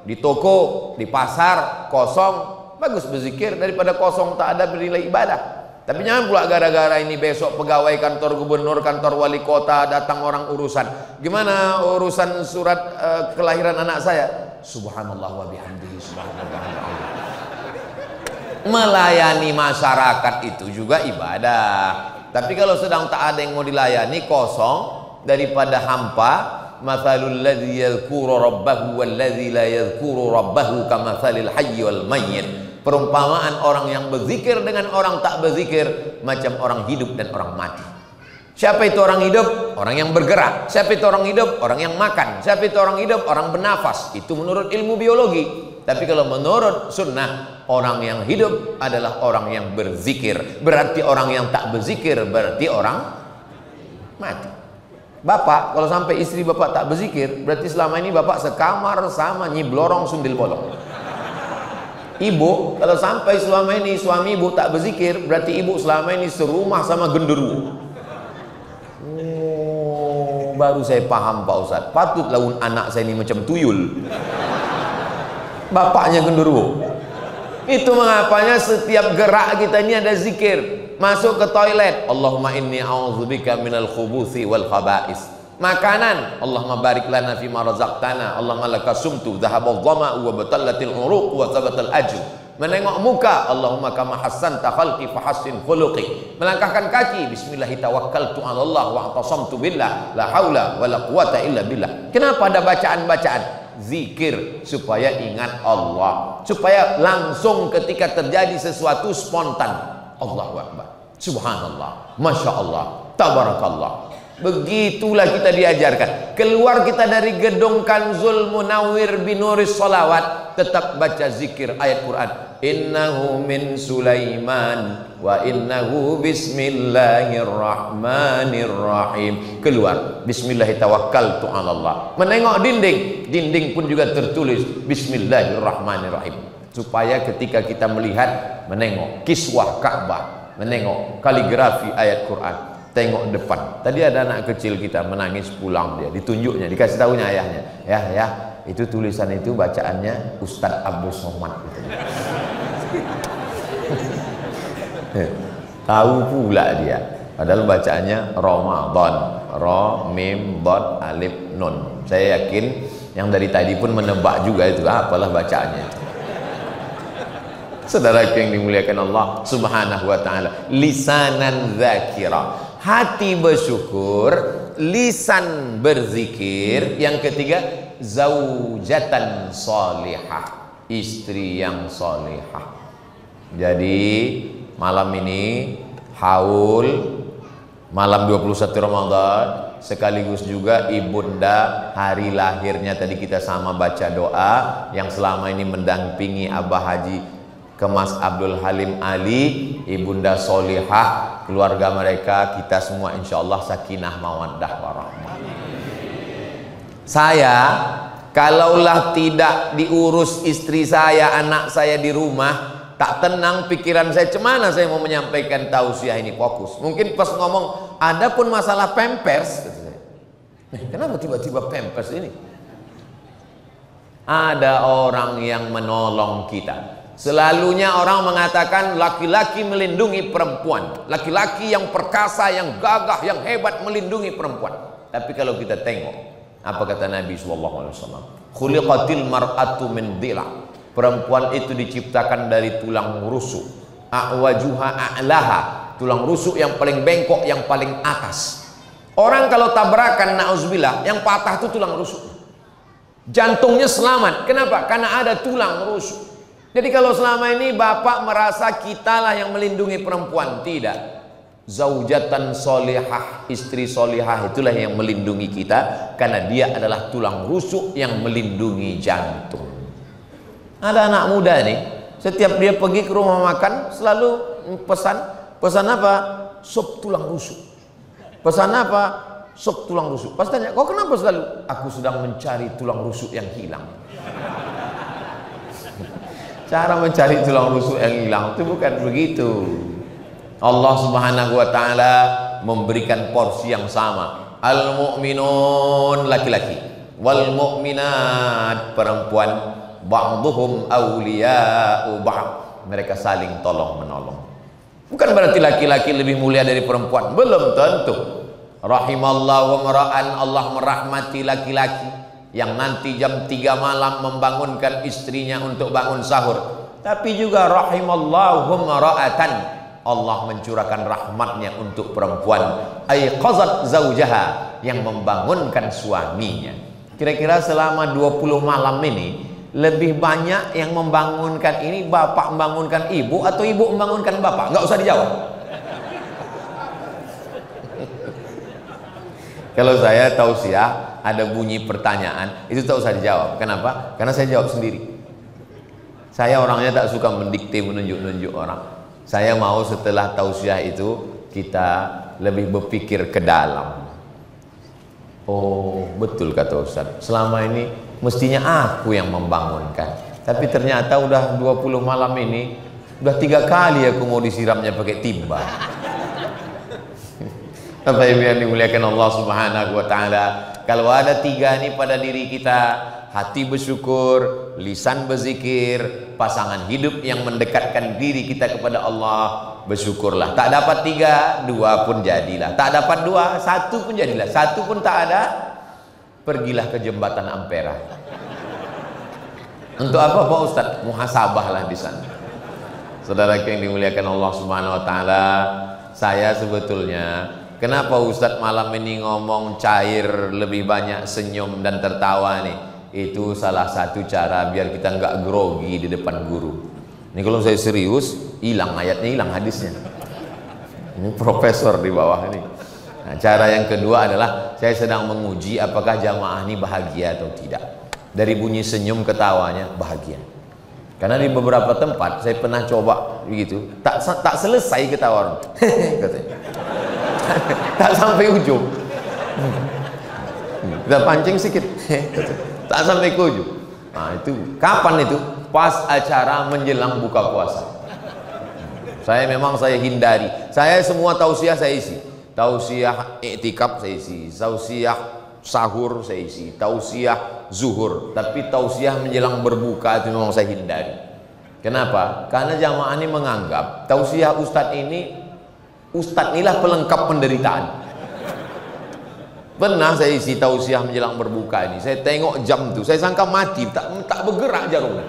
di toko, di pasar, kosong. Bagus berzikir daripada kosong tak ada bernilai ibadah. Tapi jangan pula gara-gara ini besok pegawai kantor gubernur, kantor wali kota datang orang urusan. Gimana urusan surat kelahiran anak saya? Subhanallah wa bihamdihi subhanallah. Melayani masyarakat itu juga ibadah. Tapi kalau sedang tak ada yang mau dilayani, kosong, daripada hampa. Mathalul ladzi yadhkuru rabbahu wal ladzi la yadhkuru rabbahu kamathalil hayy wal mayyit. Perumpamaan orang yang berzikir dengan orang tak berzikir macam orang hidup dan orang mati. Siapa itu orang hidup? Orang yang bergerak. Siapa itu orang hidup? Orang yang makan. Siapa itu orang hidup? Orang bernafas. Itu menurut ilmu biologi. Tapi kalau menurut sunnah, orang yang hidup adalah orang yang berzikir. Berarti orang yang tak berzikir berarti orang mati. Bapak, kalau sampai istri bapak tak berzikir, berarti selama ini bapak sekamar sama Nyi Blorong Sundil Bolong. Ibu, kalau sampai selama ini suami ibu tak berzikir, berarti ibu selama ini serumah sama genderuwo. Oh, baru saya paham Pak Ustadz. Patut laun anak saya ini macam tuyul. Bapaknya genderuwo. Itu mengapanya setiap gerak kita ini ada zikir. Masuk ke toilet, Allahumma inni a'udzubika minal khubuthi wal khaba'is. Makanan, Allahumma barik lana fima razaqtana, Allahumma laka sumtu dhahabal dhama'u wa batallatil uruq wa thabatal ajr. Menengok muka, Allahumma kama hassanta khalqi fahassin khuluqi. Melangkahkan kaki, bismillah tawakkaltu 'ala Allah wa atasamtu billah, la haula wala quwata illa billah. Kenapa ada bacaan-bacaan? Zikir supaya ingat Allah, supaya langsung ketika terjadi sesuatu spontan. Allahu akbar, subhanallah, masya Allah, tabarakallah. Begitulah kita diajarkan. Keluar kita dari gedung Kanzul Munawwir binuris sholawat, tetap baca zikir ayat Quran. Innahu min Sulaiman wa innahu bismillahirrahmanirrahim. Keluar, bismillah tawakkaltu 'ala Allah. Menengok dinding, dinding pun juga tertulis bismillahirrahmanirrahim. Supaya ketika kita melihat, menengok kiswah Ka'bah, menengok kaligrafi ayat Quran, tengok depan. Tadi ada anak kecil kita menangis pulang, dia ditunjuknya, dikasih tahunya ayahnya, ya itu tulisan itu bacaannya Ustadz Abdul Somad gitu. Tahu pula dia, padahal bacaannya Ramadan, Ro Mim Dot Alif Nun. Saya yakin yang dari tadi pun menebak juga itu, apalah bacaannya itu. Saudara yang dimuliakan Allah Subhanahu wa taala, lisanan dzakira, hati bersyukur, lisan berzikir. Yang ketiga, zaujatan salihah, istri yang salihah. Jadi malam ini haul, malam 21 Ramadan, sekaligus juga ibunda hari lahirnya. Tadi kita sama baca doa yang selama ini mendampingi Abah Haji Kemas Abdul Halim Ali, ibunda solihah, keluarga mereka, kita semua insya Allah sakinah mawaddah warahmah. Saya kalaulah tidak diurus istri saya, anak saya di rumah, tak tenang pikiran saya, cemana saya mau menyampaikan tausiah ini fokus. Mungkin pas ngomong ada pun masalah pampers, kenapa tiba-tiba pampers ini? Ada orang yang menolong kita. Selalunya orang mengatakan laki-laki melindungi perempuan, laki-laki yang perkasa, yang gagah, yang hebat melindungi perempuan. Tapi kalau kita tengok apa kata Nabi SAW, khuliqatil mar'atu min dhila', perempuan itu diciptakan dari tulang rusuk, a'wajuha a'laha, tulang rusuk yang paling bengkok, yang paling atas. Orang kalau tabrakan, na'udzubillah, yang patah itu tulang rusuk, jantungnya selamat. Kenapa? Karena ada tulang rusuk. Jadi kalau selama ini bapak merasa kitalah yang melindungi perempuan, tidak. Zaujatan solihah, istri solihah itulah yang melindungi kita, karena dia adalah tulang rusuk yang melindungi jantung. Ada anak muda nih, setiap dia pergi ke rumah makan selalu pesan apa? Sup tulang rusuk. Pesan apa? sok tulang rusuk. Pas tanya, kau kenapa selalu? Aku sedang mencari tulang rusuk yang hilang. Cara mencari tulang rusuk yang hilang itu bukan begitu. Allah Subhanahu wa taala memberikan porsi yang sama. Al-mu'minun laki-laki, wal mu'minat perempuan, ba'dhuhum awliya'u ba'd. Mereka saling tolong menolong. Bukan berarti laki-laki lebih mulia dari perempuan, belum tentu. Rahimallahu mara'an, Allah merahmati laki-laki yang nanti jam 3 malam membangunkan istrinya untuk bangun sahur. Tapi juga rahimallahu mara'atan, Allah mencurahkan rahmatnya untuk perempuan, aiqazat zaujaha, yang membangunkan suaminya. Kira-kira selama 20 malam ini lebih banyak yang membangunkan ini bapak membangunkan ibu atau ibu membangunkan bapak? Nggak usah dijawab. Kalau saya tausiah ada bunyi pertanyaan, itu tak usah dijawab. Kenapa? Karena saya jawab sendiri. Saya orangnya tak suka mendikte, menunjuk-nunjuk orang. Saya mau setelah tausiah itu kita lebih berpikir ke dalam. Oh, betul kata Ustaz. Selama ini mestinya aku yang membangunkan. Tapi ternyata udah 20 malam ini, udah 3 kali aku mau disiramnya pakai timba. Bapak Ibu yang dimuliakan Allah Subhanahu wa taala, kalau ada 3 ini pada diri kita, hati bersyukur, lisan berzikir, pasangan hidup yang mendekatkan diri kita kepada Allah, bersyukurlah. Tak dapat 3, 2 pun jadilah. Tak dapat 2, 1 pun jadilah. 1 pun tak ada, pergilah ke jembatan Ampera. Untuk apa Pak Ustaz? Muhasabahlah di sana. Saudara yang dimuliakan Allah Subhanahu wa taala, saya sebetulnya kenapa Ustadz malam ini ngomong cair, lebih banyak senyum dan tertawa nih? Itu salah satu cara biar kita nggak grogi di depan guru. Ini kalau saya serius, hilang ayatnya, hilang hadisnya. Ini profesor di bawah ini. Nah, cara yang kedua adalah saya sedang menguji apakah jamaah ini bahagia atau tidak. Dari bunyi senyum ketawanya bahagia. Karena di beberapa tempat saya pernah coba begitu, tak selesai ketawa. Katanya. Tak sampai ujung. Kita pancing sedikit. Tak sampai ke ujung. Nah, itu kapan itu? Pas acara menjelang buka puasa. Saya hindari. Saya semua tausiah saya isi. Tausiah iktikaf saya isi. Tausiah sahur saya isi. Tausiah zuhur. Tapi tausiah menjelang berbuka itu memang saya hindari. Kenapa? Karena jamaah ini menganggap tausiah ustadz inilah pelengkap penderitaan. Pernah saya isi tausiah menjelang berbuka ini, saya tengok jam tuh, saya sangka mati, tak bergerak jarum.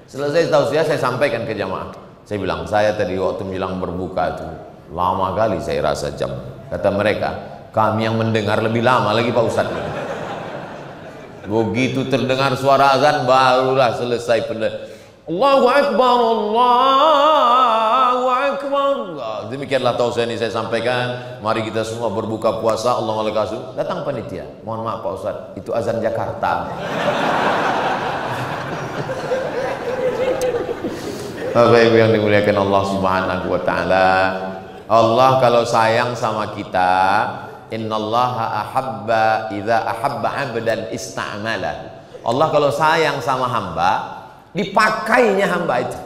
Selesai tausiah saya sampaikan ke jamaah. Saya bilang, saya tadi waktu menjelang berbuka itu lama kali saya rasa jam. Kata mereka, kami yang mendengar lebih lama lagi Pak Ustadz. Begitu terdengar suara azan barulah selesai Allahu Akbar, Allahu Akbar. Demikianlah tausiah ini saya sampaikan. Mari kita semua berbuka puasa. Allah Alaihi. Datang panitia. Mohon maaf Pak Ustaz, itu azan Jakarta. Bapak Ibu yang dimuliakan Allah Subhanahu wa taala, Allah kalau sayang sama kita, innallaha ahabba idza ahabba 'abdan ista'mala. Allah kalau sayang sama hamba, dipakainya hamba itu.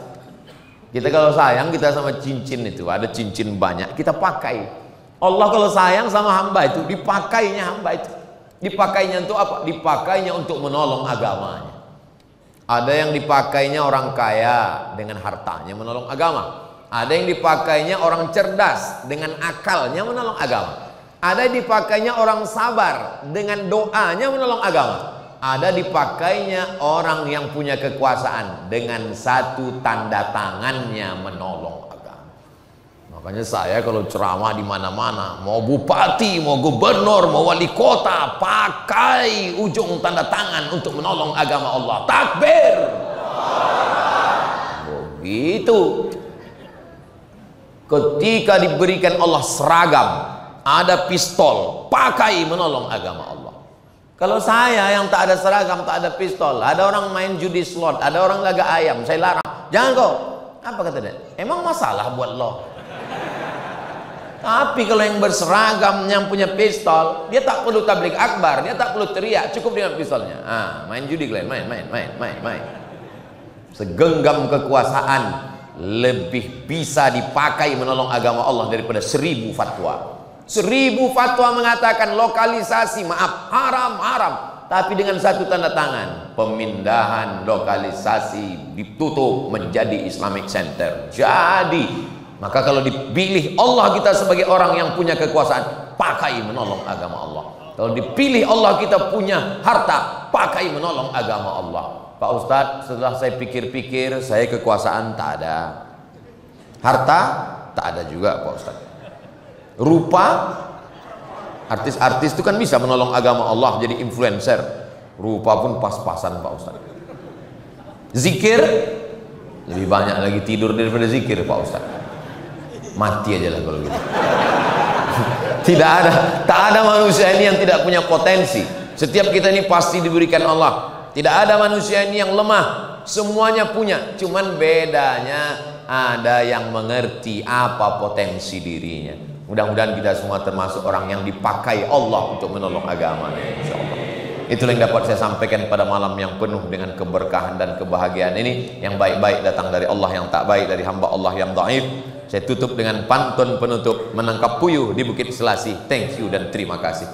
Kita kalau sayang, kita sama cincin itu, ada cincin banyak, kita pakai. Allah kalau sayang sama hamba itu, dipakainya hamba itu. Dipakainya untuk apa? Dipakainya untuk menolong agamanya. Ada yang dipakainya orang kaya dengan hartanya menolong agama. Ada yang dipakainya orang cerdas dengan akalnya menolong agama. Ada yang dipakainya orang sabar dengan doanya menolong agama. Ada dipakainya orang yang punya kekuasaan dengan satu tanda tangannya menolong agama. Makanya saya kalau ceramah di mana-mana, mau bupati, mau gubernur, mau wali kota, pakai ujung tanda tangan untuk menolong agama Allah. Takbir. Begitu. Ketika diberikan Allah seragam, ada pistol, pakai menolong agama Allah. Kalau saya yang tak ada seragam, tak ada pistol, ada orang main judi slot, ada orang laga ayam, saya larang. Jangan kau. Apa kata dia? Emang masalah buat lo? Tapi kalau yang berseragam, yang punya pistol, dia tak perlu tabligh akbar, dia tak perlu teriak, cukup dengan pistolnya. Main judi kalian, main. Segenggam kekuasaan lebih bisa dipakai menolong agama Allah daripada 1000 fatwa. 1000 fatwa mengatakan lokalisasi, maaf, haram. Tapi dengan satu tanda tangan, pemindahan lokalisasi ditutup menjadi Islamic Center. Jadi maka kalau dipilih Allah kita sebagai orang yang punya kekuasaan, pakai menolong agama Allah. Kalau dipilih Allah kita punya harta, pakai menolong agama Allah. Pak Ustadz, setelah saya pikir-pikir, saya kekuasaan tak ada, harta tak ada juga Pak Ustadz. Rupa, artis-artis itu kan bisa menolong agama Allah jadi influencer. Rupa pun pas-pasan Pak Ustadz. Zikir, lebih banyak lagi tidur daripada zikir Pak Ustadz. Mati aja lah kalau gitu. Tak ada manusia ini yang tidak punya potensi. Setiap kita ini pasti diberikan Allah. Tidak ada manusia ini yang lemah. Semuanya punya. Cuman bedanya ada yang mengerti apa potensi dirinya. Mudah-mudahan kita semua termasuk orang yang dipakai Allah untuk menolong agama, insyaallah. Itulah yang dapat saya sampaikan pada malam yang penuh dengan keberkahan dan kebahagiaan ini. Yang baik-baik datang dari Allah, yang tak baik dari hamba Allah yang dhaif. Saya tutup dengan pantun penutup, menangkap puyuh di Bukit Selasih. Thank you dan terima kasih.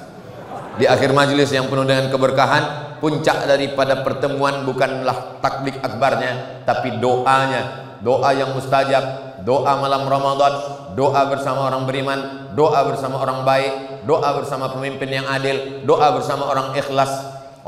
Di akhir majelis yang penuh dengan keberkahan, puncak daripada pertemuan bukanlah takbir akbarnya, tapi doanya. Doa yang mustajab, doa malam Ramadan, doa bersama orang beriman, doa bersama orang baik, doa bersama pemimpin yang adil, doa bersama orang ikhlas,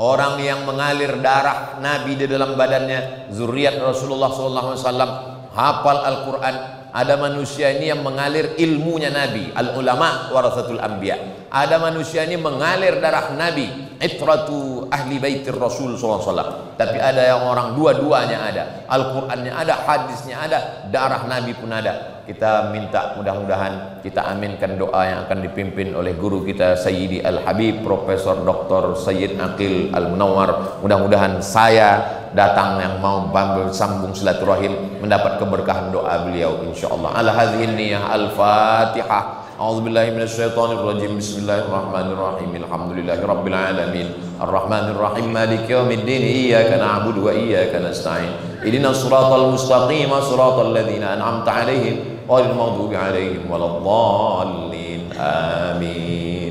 orang yang mengalir darah Nabi di dalam badannya, zuriat Rasulullah SAW, hafal Al-Quran. Ada manusia ini yang mengalir ilmunya Nabi, al-ulama warasatul anbiya. Ada manusia ini mengalir darah Nabi, itratu ahli baitir Rasul SAW. Tapi ada yang orang dua-duanya ada, Al-Qurannya ada, hadisnya ada, darah Nabi pun ada. Kita minta mudah-mudahan kita aminkan doa yang akan dipimpin oleh guru kita Sayyidi Al-Habib Profesor Dr. Sayyid Aqil Al-Munawwar. Mudah-mudahan saya datang yang mau bersambung silaturahim mendapat keberkahan doa beliau insyaallah. Ala hadhihi niyyah al-Fatihah. A'udzubillahi minasyaitonir rajim. Bismillahirrahmanirrahim. Alhamdulillahirabbil alamin. Arrahmanirrahim. Maliki yaumiddin. Iyyaka na'budu wa iyyaka nasta'in. Ihdinas siratal mustaqim, siratal ladzina an'amta 'alaihim ghairil maghdubi 'alaihim waladdallin. Amin.